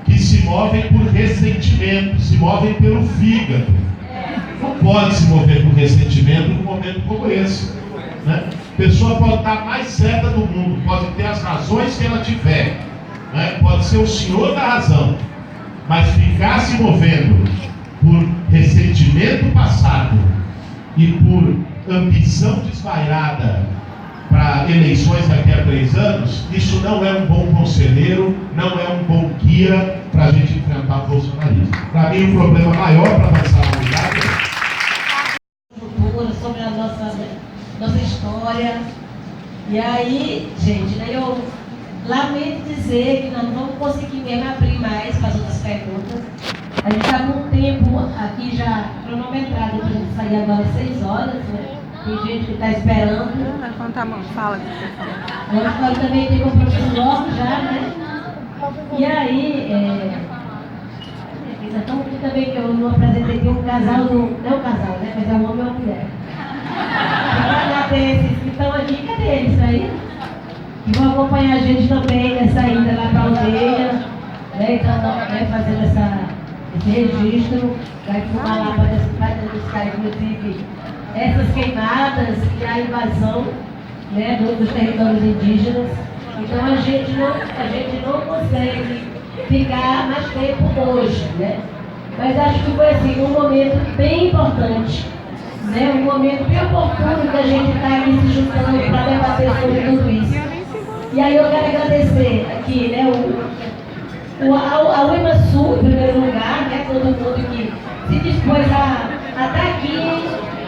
Que se movem por ressentimento, se movem pelo fígado. Não pode se mover por ressentimento num momento como esse, né? A pessoa pode estar mais certa do mundo, pode ter as razões que ela tiver, né? Pode ser o senhor da razão, mas ficar se movendo por ressentimento passado e por ambição desvairada para eleições daqui a 3 anos, isso não é um bom conselheiro, não é um bom guia para a gente enfrentar o bolsonarismo. Para mim, o problema maior para avançar a unidade é sobre a nossa história. E aí, gente, né, eu lamento dizer que nós não vamos conseguir mesmo abrir mais para as outras perguntas. A gente está com um tempo aqui já cronometrado, para a gente sair agora às 6 horas, né? Tem gente que está esperando. Não vai contar a mão, fala. Agora também tem compromisso logo já, né? E aí, então também que eu não apresentei, tem um casal, não é um casal, né? Mas é um homem e uma mulher. Esses que estão aqui, cadê eles aí? E vão acompanhar a gente também nessa ida lá para a aldeia, né? Então, né, fazendo esse registro, vai filmar lá para buscar, inclusive, essas queimadas e a invasão, né, dos territórios indígenas. Então a gente não consegue ficar mais tempo hoje, né? Mas acho que foi assim, um momento bem importante, né? Um momento bem oportuno que a gente está aqui se juntando para debater sobre tudo isso. E aí eu quero agradecer aqui, né, a UEMASul, em primeiro lugar, né, todo mundo que se dispôs a estar aqui,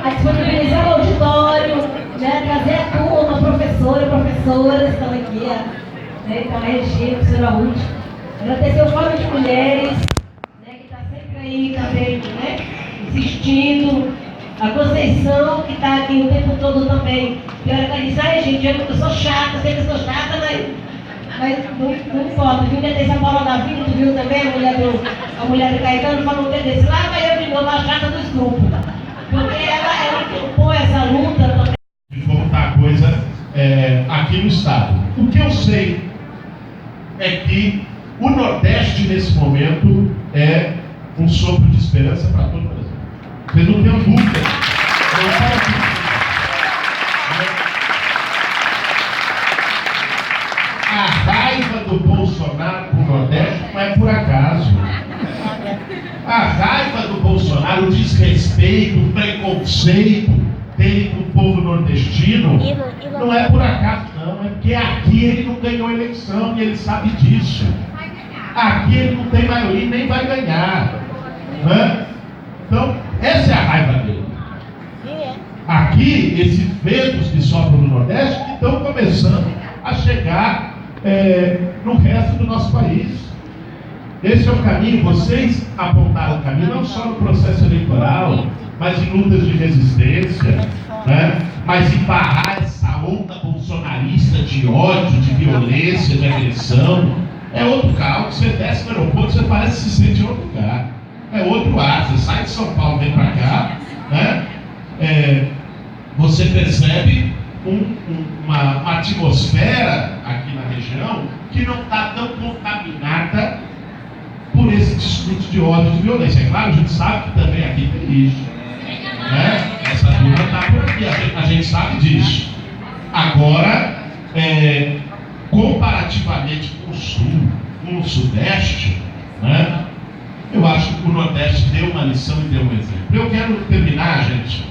a disponibilizar o auditório, né, trazer a turma, professoras estão aqui, né, então a Regina, a professora Ruth. Agradecer o Fórum de Mulheres, né, que está sempre aí também, né, insistindo. A Conceição, que está aqui o tempo todo também. E a hora que ela diz, ai gente, eu sou chata, sei que eu sou chata, mas não importa. Viu que tem essa bola da vida, tu viu também a mulher do Caetano falou que desse lá, vai eu de novo a chata dos grupos. Porque ela impõe essa luta também. De como está a coisa aqui no estado. O que eu sei é que o Nordeste, nesse momento, é um sopro de esperança para todo o Brasil. Vocês não tenham dúvida. A raiva do Bolsonaro para o Nordeste não é por acaso. A raiva do Bolsonaro, o desrespeito, o preconceito dele com o povo nordestino, não é por acaso, não. É porque aqui ele não ganhou eleição e ele sabe disso. Aqui ele não tem maioria e nem vai ganhar. Né? Então, essa é a raiva dele. Aqui, esses ventos que sopram no Nordeste que estão começando a chegar no resto do nosso país. Esse é o caminho, vocês apontaram o caminho, não só no processo eleitoral, mas em lutas de resistência, né? Mas em barrar essa onda bolsonarista de ódio, de violência, de agressão. É outro carro, você desce no aeroporto, você parece que se sente em outro lugar. É outro ar, você sai de São Paulo, vem para cá, né? Você percebe uma atmosfera aqui na região que não está tão contaminada por esse discurso de ódio e de violência. É claro, a gente sabe que também aqui tem isso, né? Essa passar por aqui, a gente sabe disso. Agora, comparativamente com o Sul, com o Sudeste, né, eu acho que o Nordeste deu uma lição e deu um exemplo. Eu quero terminar, gente,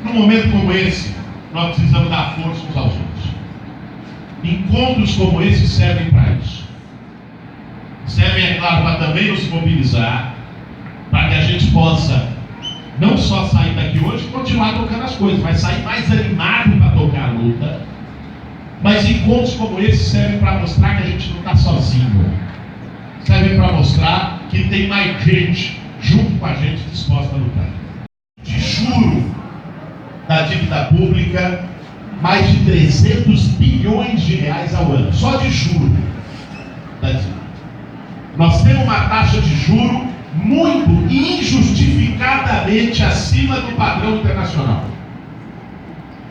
num momento como esse, nós precisamos dar força uns aos outros. Encontros como esse servem para isso. Servem, é claro, para também nos mobilizar, para que a gente possa não só sair daqui hoje e continuar tocando as coisas, mas sair mais animado para tocar a luta. Mas encontros como esse servem para mostrar que a gente não está sozinho. Servem para mostrar que tem mais gente junto com a gente disposta a lutar. De juro da dívida pública, mais de 300 bilhões de reais ao ano, só de juro da dívida. Nós temos uma taxa de juro muito injustificadamente acima do padrão internacional,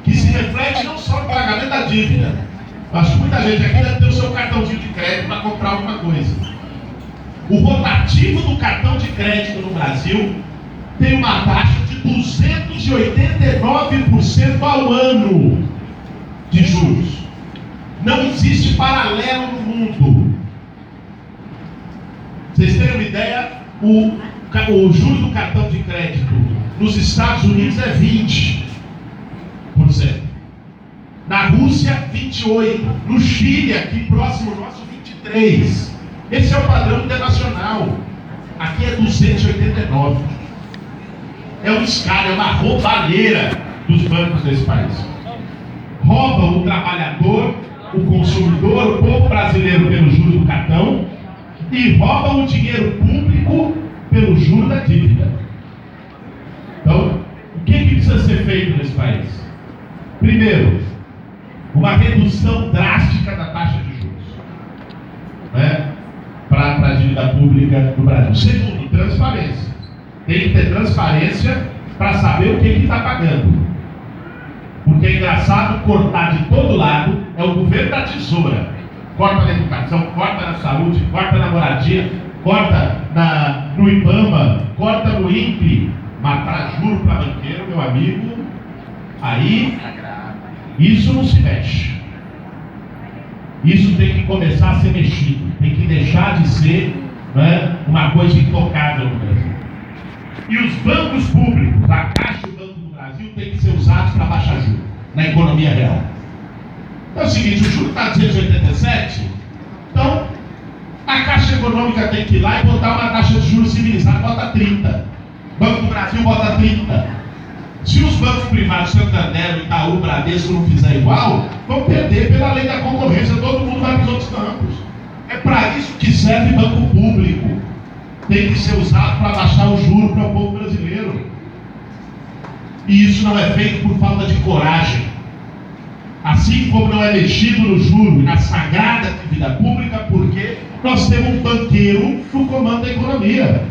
que se reflete não só no pagamento da dívida. Acho que muita gente aqui deve ter o seu cartãozinho de crédito para comprar alguma coisa. O rotativo do cartão de crédito no Brasil tem uma taxa de 289% ao ano de juros. Não existe paralelo no mundo. Vocês terem uma ideia, o juros do cartão de crédito nos Estados Unidos é 20%. Na Rússia, 28%. No Chile, aqui próximo nosso, 23%. Esse é o padrão internacional. Aqui é 289%. É um escárnio, é uma roubalheira dos bancos desse país. Roubam o trabalhador, o consumidor, o povo brasileiro pelo juro do cartão e roubam o dinheiro público pelo juro da dívida. Então, o que precisa ser feito nesse país? Primeiro, uma redução drástica da taxa de juros, né, para a dívida pública do Brasil. Segundo, transparência. Tem que ter transparência para saber o que está pagando. Porque é engraçado cortar de todo lado, é o governo da tesoura. Corta na educação, corta na saúde, corta na moradia, corta no IBAMA, corta no INPE, mas para juro para banqueiro, meu amigo, aí isso não se mexe. Isso tem que começar a ser mexido, tem que deixar de ser, né, uma coisa intocável no Brasil. E os bancos públicos, a Caixa e o Banco do Brasil, têm que ser usados para baixar juros na economia real. Então é o seguinte, o juro está 287, então a Caixa Econômica tem que ir lá e botar uma taxa de juros civilizada, bota 30. Banco do Brasil bota 30. Se os bancos privados, Santander, Itaú, Bradesco não fizer igual, vão perder pela lei da concorrência, todo mundo vai para os outros bancos. É para isso que serve banco público. Tem que ser usado para baixar o juro para o povo brasileiro. E isso não é feito por falta de coragem. Assim como não é mexido no juro e na sagrada dívida pública, porque nós temos um banqueiro no comando da economia.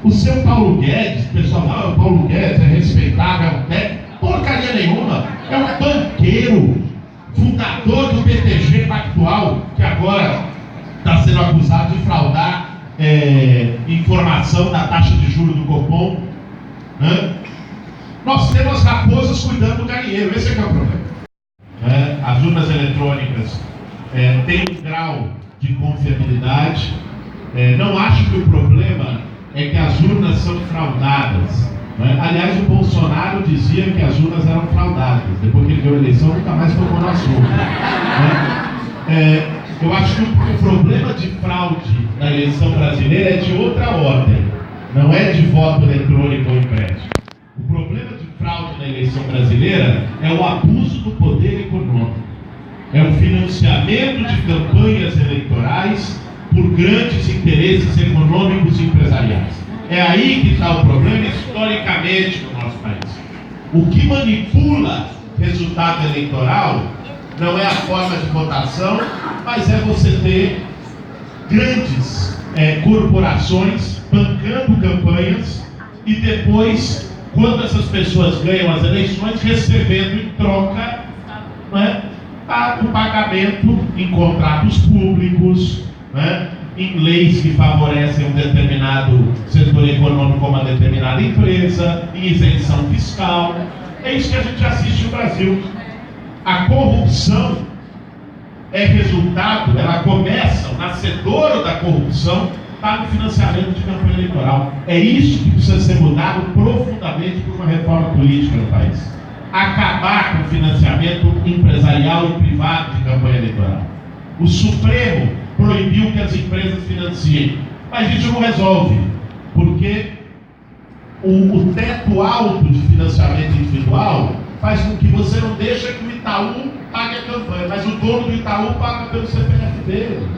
O seu Paulo Guedes, o pessoal fala, o Paulo Guedes é respeitável, né? Porcaria nenhuma. É um banqueiro, fundador do BTG Pactual, que agora está sendo acusado de fraudar informação da taxa de juros do Copom, né? Nós temos as raposas cuidando do galinheiro, esse é que é o problema. As urnas eletrônicas têm um grau de confiabilidade. Não acho que o problema é que as urnas são fraudadas, né? Aliás, o Bolsonaro dizia que as urnas eram fraudadas. Depois que ele deu a eleição, nunca mais tocou no assunto, né? Eu acho que o problema de fraude na eleição brasileira é de outra ordem. Não é de voto eletrônico ou impresso. O problema de fraude na eleição brasileira é o abuso do poder econômico. É o financiamento de campanhas eleitorais por grandes interesses econômicos e empresariais. É aí que está o problema historicamente no nosso país. O que manipula resultado eleitoral não é a forma de votação, mas é você ter grandes corporações bancando campanhas e depois, quando essas pessoas ganham as eleições, recebendo em troca, né, o pagamento em contratos públicos, né, em leis que favorecem um determinado setor econômico ou uma determinada empresa, em isenção fiscal. É isso que a gente assiste no Brasil. A corrupção é resultado, ela começa, o nascedouro da corrupção está no financiamento de campanha eleitoral. É isso que precisa ser mudado profundamente por uma reforma política no país. Acabar com o financiamento empresarial e privado de campanha eleitoral. O Supremo proibiu que as empresas financiem, mas isso não resolve, porque o teto alto de financiamento individual faz com que você não deixe que o Itaú pague a campanha, mas o dono do Itaú paga pelo CPF dele.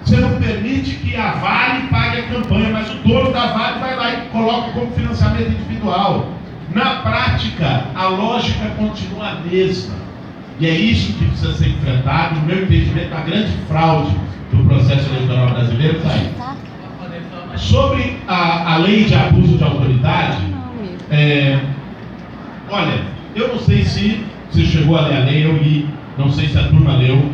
Você não permite que a Vale pague a campanha, mas o dono da Vale vai lá e coloca como financiamento individual. Na prática, a lógica continua a mesma. E é isso que precisa ser enfrentado. No meu entendimento, a grande fraude do processo eleitoral brasileiro está aí. Sobre a lei de abuso de autoridade, olha, eu não sei se você chegou a ler a lei, eu li, não sei se a turma leu.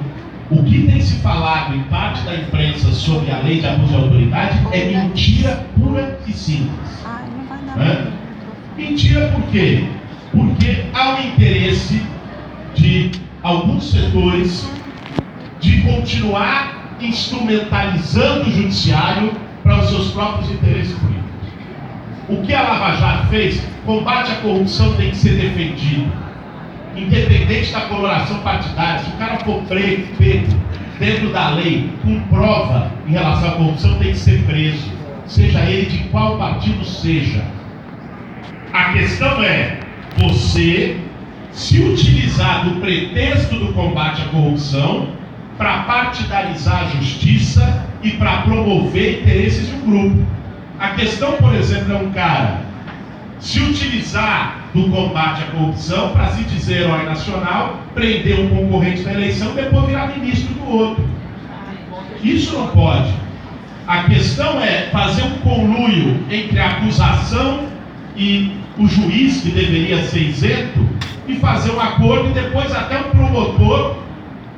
O que tem se falado em parte da imprensa sobre a lei de abuso de autoridade é mentira pura e simples. Mentira por quê? Porque há um interesse de alguns setores de continuar instrumentalizando o judiciário para os seus próprios interesses políticos. O que a Lava Jato fez? Combate à corrupção tem que ser defendido, independente da coloração partidária. Se o cara for pego dentro da lei com prova em relação à corrupção, tem que ser preso, seja ele de qual partido seja. A questão é você se utilizar do pretexto do combate à corrupção para partidarizar a justiça e para promover interesses de um grupo. A questão, por exemplo, é um cara se utilizar do combate à corrupção para se dizer herói nacional, prender um concorrente da eleição e depois virar ministro do outro. Isso não pode. A questão é fazer um conluio entre a acusação e o juiz, que deveria ser isento, e fazer um acordo e depois até o promotor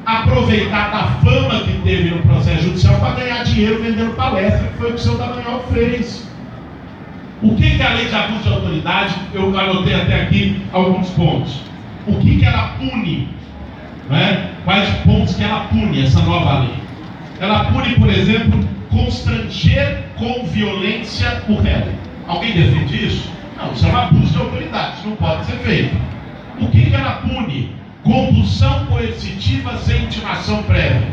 aproveitar da fama que teve no processo judicial para ganhar dinheiro vendendo palestra, que foi o que o seu Dallagnol fez. O que a lei de abuso de autoridade, eu anotei até aqui alguns pontos. O que ela pune? Né? Quais pontos que ela pune, essa nova lei? Ela pune, por exemplo, constranger com violência o réu. Alguém defende isso? Não, isso é um abuso de autoridade, isso não pode ser feito. O que ela pune? Compulsão coercitiva sem intimação prévia.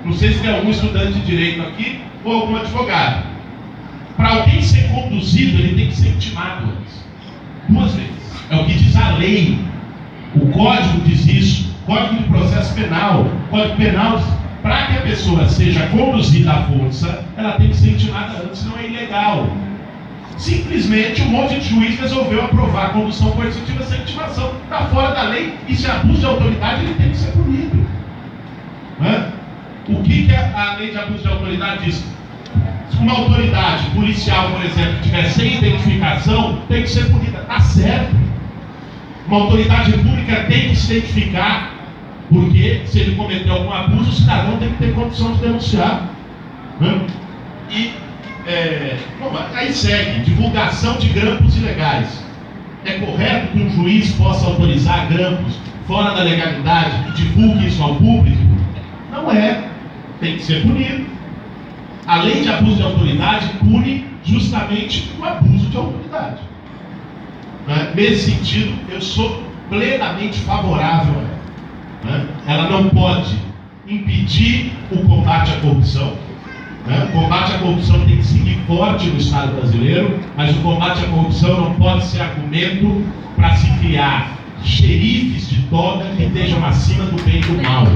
Não sei se tem algum estudante de direito aqui ou algum advogado. Para alguém ser conduzido, ele tem que ser intimado antes. 2 vezes. É o que diz a lei. O Código diz isso. Código de Processo Penal. Código Penal, para que a pessoa seja conduzida à força, ela tem que ser intimada antes, senão é ilegal. Simplesmente um monte de juiz resolveu aprovar a condução coercitiva sem intimação. Está fora da lei, e se abuso de autoridade, ele tem que ser punido. O que a lei de abuso de autoridade diz? Se uma autoridade policial, por exemplo, tiver sem identificação, tem que ser punida. Está certo. Uma autoridade pública tem que se identificar, porque se ele cometer algum abuso, o cidadão tem que ter condição de denunciar. Aí segue, divulgação de grampos ilegais. É correto que um juiz possa autorizar grampos fora da legalidade e divulgue isso ao público? Não é. Tem que ser punido. A lei de abuso de autoridade pune justamente o abuso de autoridade. Nesse sentido, eu sou plenamente favorável a ela. Ela não pode impedir o combate à corrupção. O combate à corrupção tem que seguir forte no Estado brasileiro, mas o combate à corrupção não pode ser argumento para se criar xerifes de toga que estejam acima do bem e do mal.